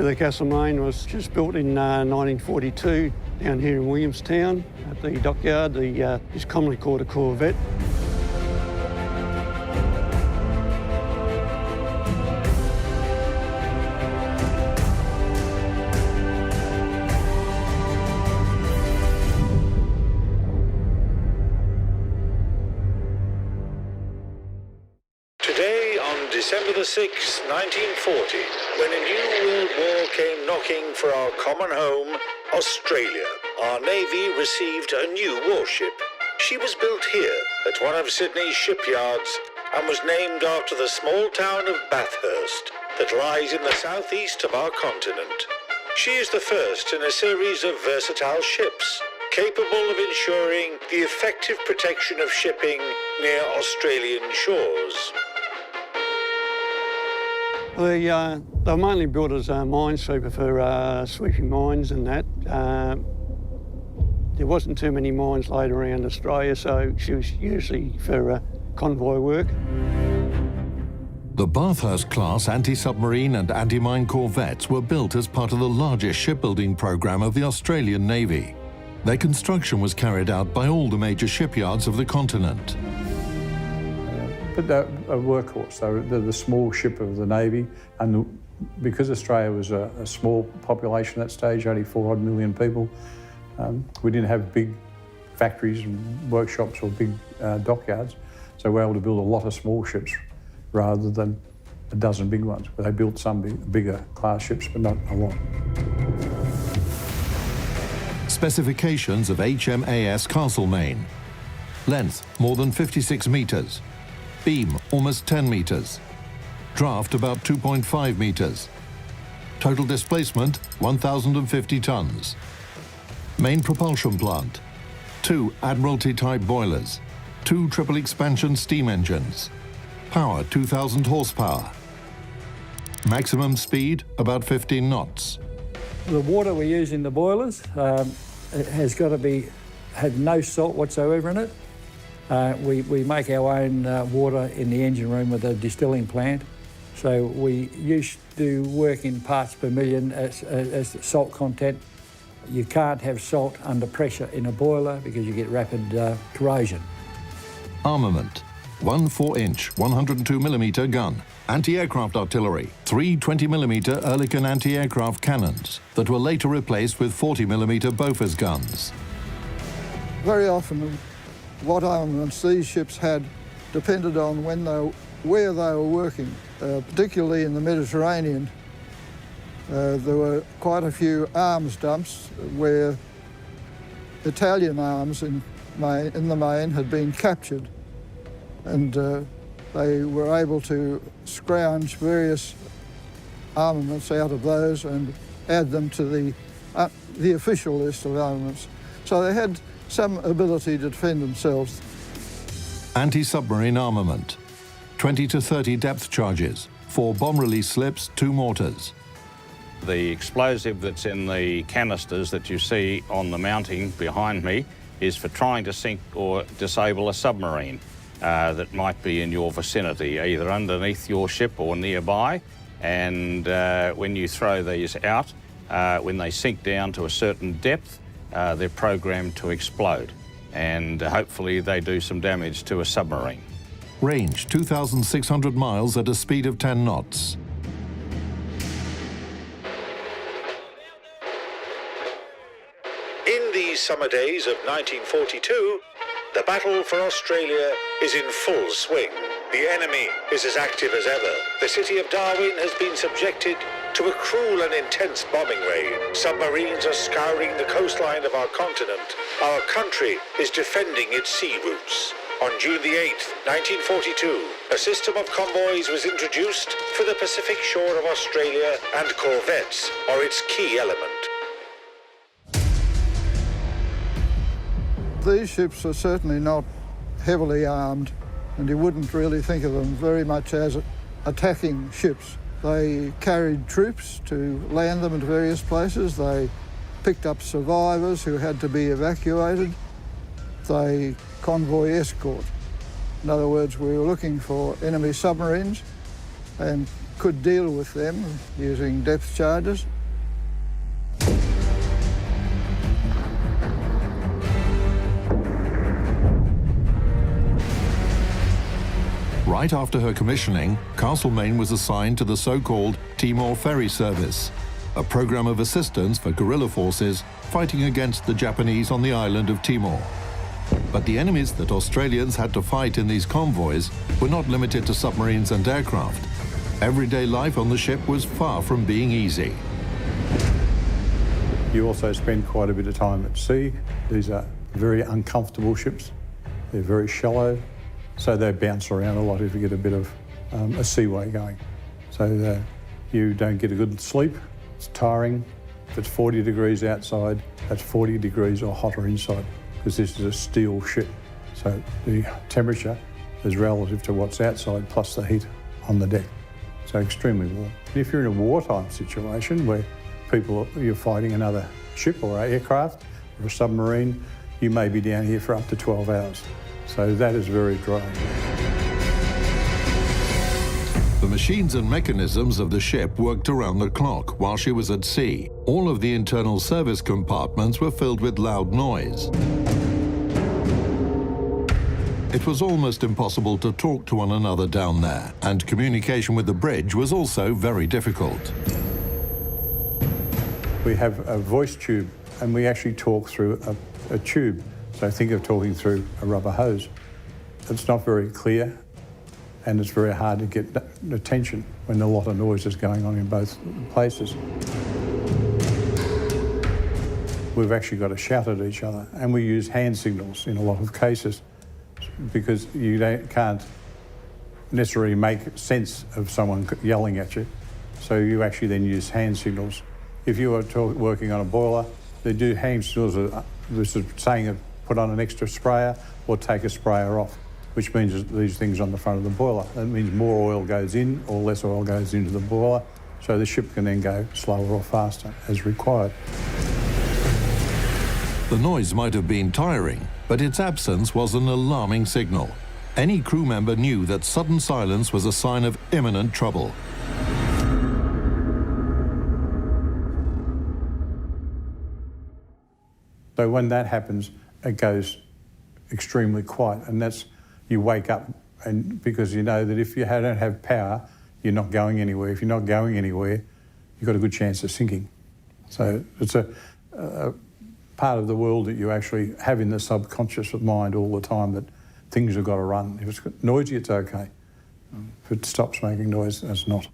Yeah, the Castlemaine was just built in 1942 down here in Williamstown at the dockyard. It's commonly called a Corvette. Today, on December the 6th, 1940, when a new world war came knocking for our common home, Australia, our Navy received a new warship. She was built here at one of Sydney's shipyards and was named after the small town of Bathurst that lies in the southeast of our continent. She is the first in a series of versatile ships, capable of ensuring the effective protection of shipping near Australian shores. They were mainly built as a minesweeper for sweeping mines and that. There wasn't too many mines laid around Australia, so she was usually for convoy work. The Bathurst-class anti-submarine and anti-mine corvettes were built as part of the largest shipbuilding program of the Australian Navy. Their construction was carried out by all the major shipyards of the continent. But they're a workhorse. They're the small ship of the Navy, and because Australia was a small population at that stage, only 4 odd million people, we didn't have big factories and workshops or big dockyards, so we were able to build a lot of small ships rather than a dozen big ones. But they built some bigger class ships, but not a lot. Specifications of HMAS Castlemaine. Length more than 56 metres. Beam almost 10 metres. Draft about 2.5 metres. Total displacement 1,050 tonnes. Main propulsion plant. 2 Admiralty-type boilers. 2 triple expansion steam engines. Power 2,000 horsepower. Maximum speed about 15 knots. The water we use in the boilers it has got to have no salt whatsoever in it. We make our own water in the engine room with a distilling plant. So we used to work in parts per million as salt content. You can't have salt under pressure in a boiler because you get rapid corrosion. Armament. 1 4-inch 102mm gun. Anti-aircraft artillery. 3 20mm Oerlikon anti-aircraft cannons that were later replaced with 40mm Bofors guns. Very often what armaments these ships had depended on where they were working, particularly in the Mediterranean. There were quite a few arms dumps where Italian arms in the main had been captured, and they were able to scrounge various armaments out of those and add them to the official list of armaments. So they had some ability to defend themselves. Anti-submarine armament. 20 to 30 depth charges, 4 bomb release slips, 2 mortars. The explosive that's in the canisters that you see on the mounting behind me is for trying to sink or disable a submarine that might be in your vicinity, either underneath your ship or nearby. And when you throw these out, when they sink down to a certain depth, they're programmed to explode. And hopefully they do some damage to a submarine. Range 2,600 miles at a speed of 10 knots. In these summer days of 1942, the battle for Australia is in full swing. The enemy is as active as ever. The city of Darwin has been subjected to a cruel and intense bombing raid. Submarines are scouring the coastline of our continent. Our country is defending its sea routes. On June the 8th, 1942, a system of convoys was introduced for the Pacific shore of Australia, and corvettes are its key element. These ships are certainly not heavily armed, and you wouldn't really think of them very much as attacking ships. They carried troops to land them at various places. They picked up survivors who had to be evacuated. They convoy escort. In other words, we were looking for enemy submarines, and could deal with them using depth charges. Right after her commissioning, Castlemaine was assigned to the so-called Timor Ferry Service, a program of assistance for guerrilla forces fighting against the Japanese on the island of Timor. But the enemies that Australians had to fight in these convoys were not limited to submarines and aircraft. Everyday life on the ship was far from being easy. You also spend quite a bit of time at sea. These are very uncomfortable ships. They're very shallow, so they bounce around a lot if you get a bit of a seaway going. So you don't get a good sleep. It's tiring. If it's 40 degrees outside, that's 40 degrees or hotter inside, because this is a steel ship. So the temperature is relative to what's outside plus the heat on the deck. So extremely warm. If you're in a wartime situation where you're fighting another ship or an aircraft or a submarine, you may be down here for up to 12 hours. So that is very drying. The machines and mechanisms of the ship worked around the clock while she was at sea. All of the internal service compartments were filled with loud noise. It was almost impossible to talk to one another down there, and communication with the bridge was also very difficult. We have a voice tube, and we actually talk through a tube. So think of talking through a rubber hose. It's not very clear, and it's very hard to get attention when a lot of noise is going on in both places. We've actually got to shout at each other, and we use hand signals in a lot of cases because you can't necessarily make sense of someone yelling at you, so you actually then use hand signals. If you are working on a boiler, they do hand signals, this is saying put on an extra sprayer or take a sprayer off, which means these things on the front of the boiler. That means more oil goes in or less oil goes into the boiler, so the ship can then go slower or faster as required. The noise might have been tiring, but its absence was an alarming signal. Any crew member knew that sudden silence was a sign of imminent trouble. So when that happens, it goes extremely quiet, and you wake up, and because you know that if you don't have power, you're not going anywhere. If you're not going anywhere, you've got a good chance of sinking. So it's a part of the world that you actually have in the subconscious mind all the time, that things have got to run. If it's noisy, it's okay. If it stops making noise, it's not.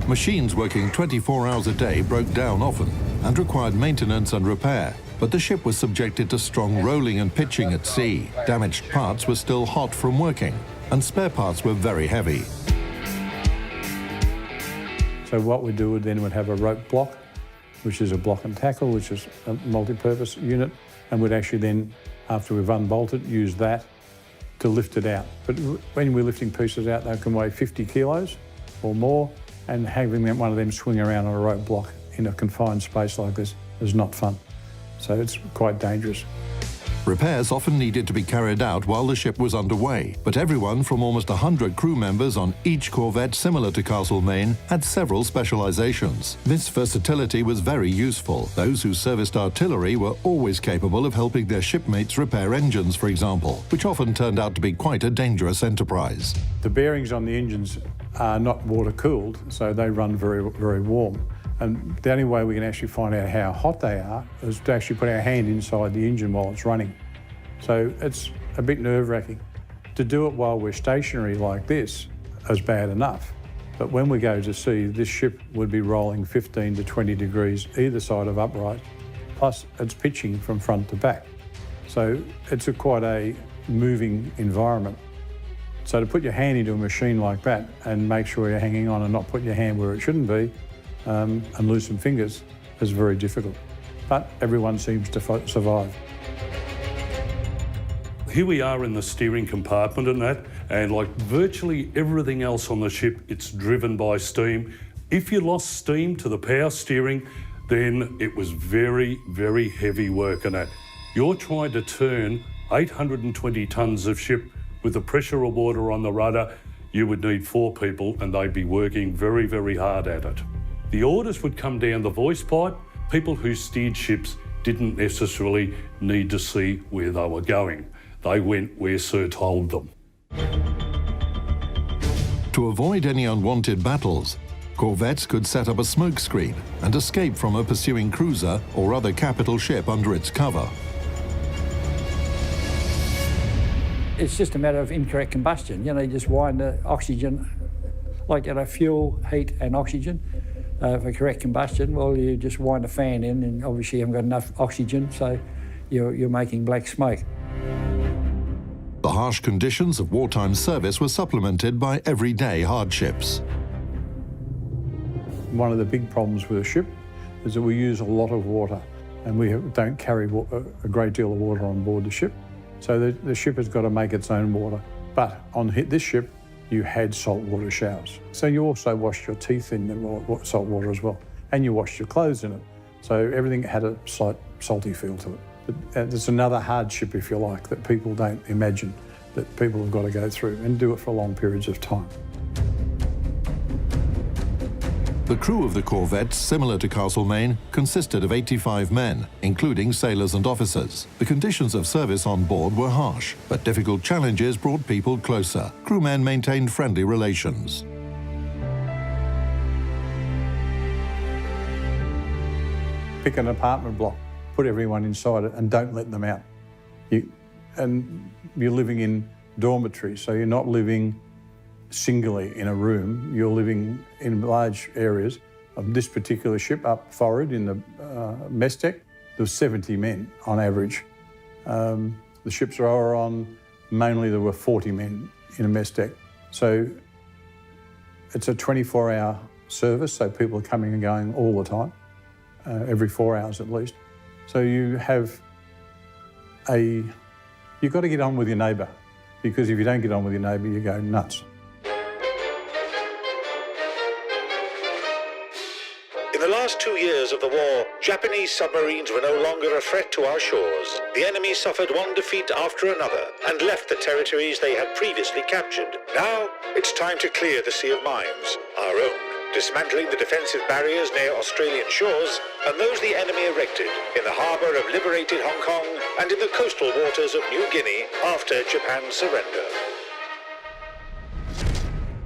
Machines working 24 hours a day broke down often and required maintenance and repair, but the ship was subjected to strong rolling and pitching at sea. Damaged parts were still hot from working, and spare parts were very heavy. So what we do then would have a rope block, which is a block and tackle, which is a multi-purpose unit, and we'd actually then, after we've unbolted, use that to lift it out. But when we're lifting pieces out, they can weigh 50 kilos or more, and having one of them swing around on a rope block in a confined space like this is not fun. So it's quite dangerous. Repairs often needed to be carried out while the ship was underway, but everyone from almost 100 crew members on each corvette similar to Castlemaine had several specializations. This versatility was very useful. Those who serviced artillery were always capable of helping their shipmates repair engines, for example, which often turned out to be quite a dangerous enterprise. The bearings on the engines are not water-cooled, so they run very, very warm. And the only way we can actually find out how hot they are is to actually put our hand inside the engine while it's running. So it's a bit nerve-wracking. To do it while we're stationary like this is bad enough. But when we go to sea, this ship would be rolling 15 to 20 degrees either side of upright, plus it's pitching from front to back. So it's quite a moving environment. So to put your hand into a machine like that and make sure you're hanging on and not put your hand where it shouldn't be, and lose some fingers is very difficult. But everyone seems to survive. Here we are in the steering compartment and that, and like virtually everything else on the ship, it's driven by steam. If you lost steam to the power steering, then it was very, very heavy work in that. You're trying to turn 820 tonnes of ship with the pressure of water on the rudder. You would need 4 people and they'd be working very, very hard at it. The orders would come down the voice pipe. People who steered ships didn't necessarily need to see where they were going. They went where Sir told them. To avoid any unwanted battles, corvettes could set up a smoke screen and escape from a pursuing cruiser or other capital ship under its cover. It's just a matter of incorrect combustion. You know, you just wind the oxygen, like fuel, heat and oxygen. For correct combustion, well, you just wind a fan in and obviously you haven't got enough oxygen, so you're making black smoke. The harsh conditions of wartime service were supplemented by everyday hardships. One of the big problems with a ship is that we use a lot of water and we don't carry a great deal of water on board the ship. So the ship has got to make its own water. But on this ship, you had saltwater showers. So you also washed your teeth in the salt water as well. And you washed your clothes in it. So everything had a slight salty feel to it. It's another hardship, if you like, that people don't imagine that people have got to go through and do it for long periods of time. The crew of the corvettes, similar to Castlemaine, consisted of 85 men, including sailors and officers. The conditions of service on board were harsh, but difficult challenges brought people closer. Crewmen maintained friendly relations. Pick an apartment block, put everyone inside it and don't let them out. You're living in dormitories, so you're not living singly in a room. You're living in large areas. Of this particular ship up forward in the mess deck, there were 70 men on average. The ships I were on, mainly there were 40 men in a mess deck. So it's a 24-hour service, so people are coming and going all the time, every 4 hours at least. So you've got to get on with your neighbour, because if you don't get on with your neighbour, you go nuts. In the last 2 years of the war, Japanese submarines were no longer a threat to our shores. The enemy suffered one defeat after another and left the territories they had previously captured. Now, it's time to clear the Sea of Mines, our own, dismantling the defensive barriers near Australian shores and those the enemy erected in the harbour of liberated Hong Kong and in the coastal waters of New Guinea after Japan's surrender.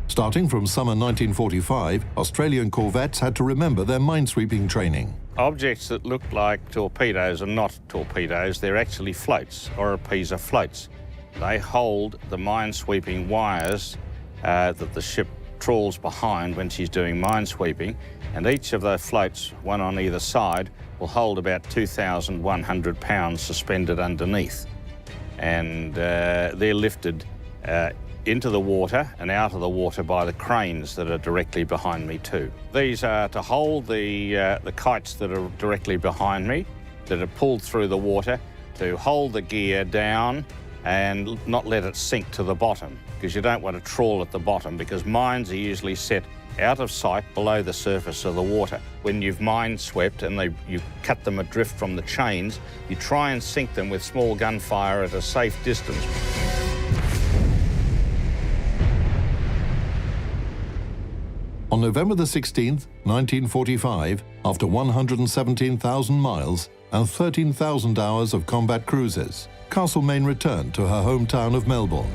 Starting from summer 1945, Australian corvettes had to remember their minesweeping training. Objects that look like torpedoes are not torpedoes, they're actually floats, or Orapeza floats. They hold the minesweeping wires that the ship trawls behind when she's doing minesweeping, and each of those floats, one on either side, will hold about 2,100 pounds suspended underneath. And they're lifted into the water and out of the water by the cranes that are directly behind me too. These are to hold the kites that are directly behind me, that are pulled through the water, to hold the gear down and not let it sink to the bottom, because you don't want to trawl at the bottom, because mines are usually set out of sight below the surface of the water. When you've mine swept and you cut them adrift from the chains, you try and sink them with small gunfire at a safe distance. On November the 16th, 1945, after 117,000 miles and 13,000 hours of combat cruises, Castlemaine returned to her hometown of Melbourne.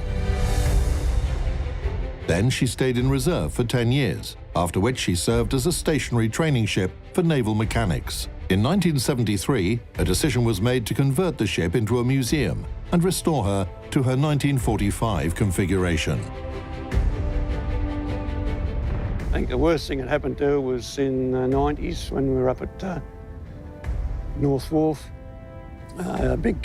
Then she stayed in reserve for 10 years, after which she served as a stationary training ship for naval mechanics. In 1973, a decision was made to convert the ship into a museum and restore her to her 1945 configuration. I think the worst thing that happened to her was in the 90s when we were up at North Wharf. A big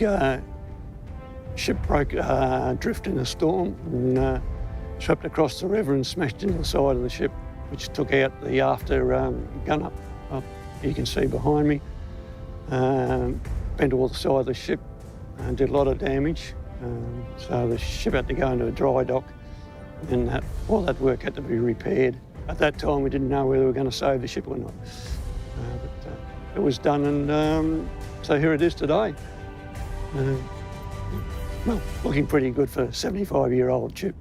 ship broke adrift in a storm and swept across the river and smashed into the side of the ship, which took out the after gun up you can see behind me. Bent all the side of the ship and did a lot of damage. So the ship had to go into a dry dock, and all that work had to be repaired. At that time, we didn't know whether we were going to save the ship or not. But it was done, and so here it is today. Well, looking pretty good for a 75-year-old ship.